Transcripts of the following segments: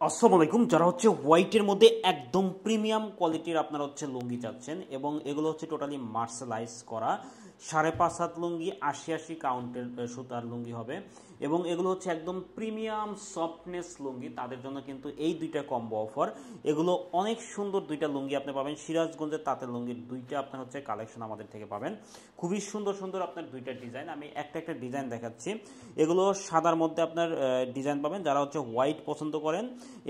আসসালামু আলাইকুম। যারা হচ্ছে হোয়াইটের মধ্যে একদম প্রিমিয়াম কোয়ালিটির আপনারা হচ্ছে লুঙ্গি চাচ্ছেন এবং এগুলো হচ্ছে টোটালি মার্শালাইজ করা 5.5 হাত লুঙ্গি, 80 কাউন্টের সুতার লুঙ্গি হবে এবং এগুলো হচ্ছে একদম প্রিমিয়াম সফটনেস লুঙ্গি। তাদের জন্য কিন্তু এই দুইটা কম্বো অফার। এগুলো অনেক সুন্দর দুইটা লুঙ্গি আপনি পাবেন। সিরাজগঞ্জের তাঁতের লুঙ্গির দুইটা আপনার হচ্ছে কালেকশন আমাদের থেকে পাবেন। খুবই সুন্দর সুন্দর আপনার দুইটা ডিজাইন, আমি একটা ডিজাইন দেখাচ্ছি। এগুলো সাদার মধ্যে আপনার ডিজাইন পাবেন। যারা হচ্ছে হোয়াইট পছন্দ করেন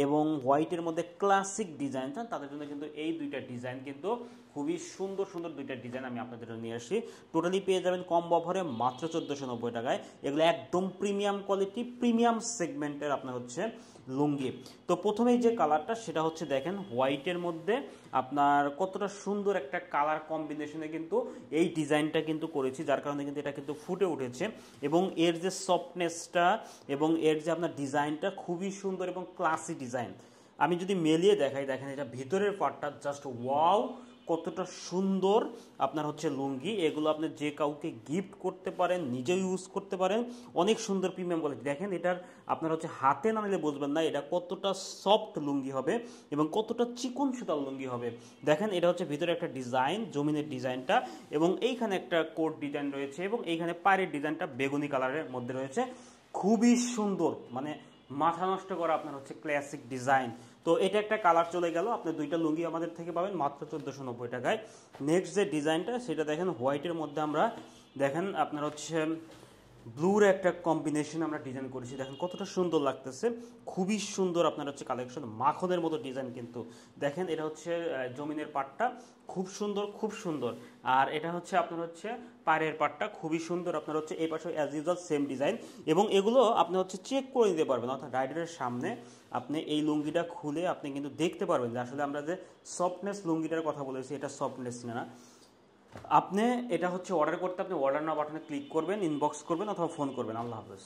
এবং হোয়াইটের মধ্যে ক্লাসিক ডিজাইন চান তাদের জন্য কিন্তু এই দুইটা ডিজাইন কিন্তু খুবই সুন্দর সুন্দর দুইটা ডিজাইন আমি আপনাদের জন্য নিয়ে আসি। টোটালি পেয়ে যাবেন কম অফারে মাত্র 1490 টাকায়। এগুলো একদম প্রিমিয়াম কোয়ালিটি, প্রিমিয়াম সেগমেন্টের আপনার হচ্ছে লুঙ্গি। তো প্রথমেই যে কালারটা সেটা হচ্ছে দেখেন হোয়াইটের মধ্যে আপনার কতটা সুন্দর একটা কালার কম্বিনেশনে কিন্তু এই ডিজাইনটা কিন্তু করেছি, যার কারণে কিন্তু এটা কিন্তু ফুটে উঠেছে এবং এর যে সফটনেসটা এবং এর যে আপনার ডিজাইনটা খুবই সুন্দর এবং ক্লাসি ডিজাইন। আমি যদি মেলিয়ে দেখাই, দেখেন এটা ভিতরের পার্টটা জাস্ট ওয়াও, কতটা সুন্দর আপনার হচ্ছে লুঙ্গি। এগুলো আপনি যে কাউকে গিফট করতে পারেন, নিজেও ইউজ করতে পারেন। অনেক সুন্দর প্রিমিয়াম কোয়ালিটি। দেখেন এটার আপনার হচ্ছে হাতে না নিলে বুঝবেন না এটা কতটা সফট লুঙ্গি হবে এবং কতটা চিকন সুতার লুঙ্গি হবে। দেখেন এটা হচ্ছে ভিতরে একটা ডিজাইন, জমিনের ডিজাইনটা এবং এইখানে একটা কোট ডিজাইন রয়েছে এবং এইখানে পায়ের ডিজাইনটা বেগুনি কালারের মধ্যে রয়েছে। খুবই সুন্দর, মানে মাথা নষ্ট করা আপনার হচ্ছে ক্লাসিক ডিজাইন। তো এটা একটা কালার চলে গেল। আপনি দুইটা লুঙ্গি আমাদের থেকে পাবেন মাত্র 1490 টাকায়। নেক্সট যে ডিজাইনটা সেটা দেখেন হোয়াইটের মধ্যে আমরা দেখেন আপনার হচ্ছে ব্লুর একটা কম্বিনেশন আমরা ডিজাইন করেছি। দেখেন কতটা সুন্দর লাগতেছে, খুবই সুন্দর আপনার হচ্ছে কালেকশন, মাখনের মতো ডিজাইন কিন্তু। দেখেন এটা হচ্ছে জমিনের পাটটা খুব সুন্দর, খুব সুন্দর। আর এটা হচ্ছে আপনার হচ্ছে পাড়ের পাটটা খুবই সুন্দর আপনার হচ্ছে এই পাশে অ্যাজ ইউজুয়াল সেম ডিজাইন এবং এগুলো আপনি হচ্ছে চেক করে নিতে পারবেন, অর্থাৎ রাইডারের সামনে আপনি এই লুঙ্গিটা খুলে আপনি কিন্তু দেখতে পারবেন যে আসলে আমরা যে সফটনেস লুঙ্গিটার কথা বলেছি এটা সফটনেস না। আপনি এটা হচ্ছে অর্ডার করতে আপনি অর্ডার নাও বাটনে ক্লিক করবেন, ইনবক্স করবেন অথবা ফোন করবেন। আল্লাহ হাফেজ।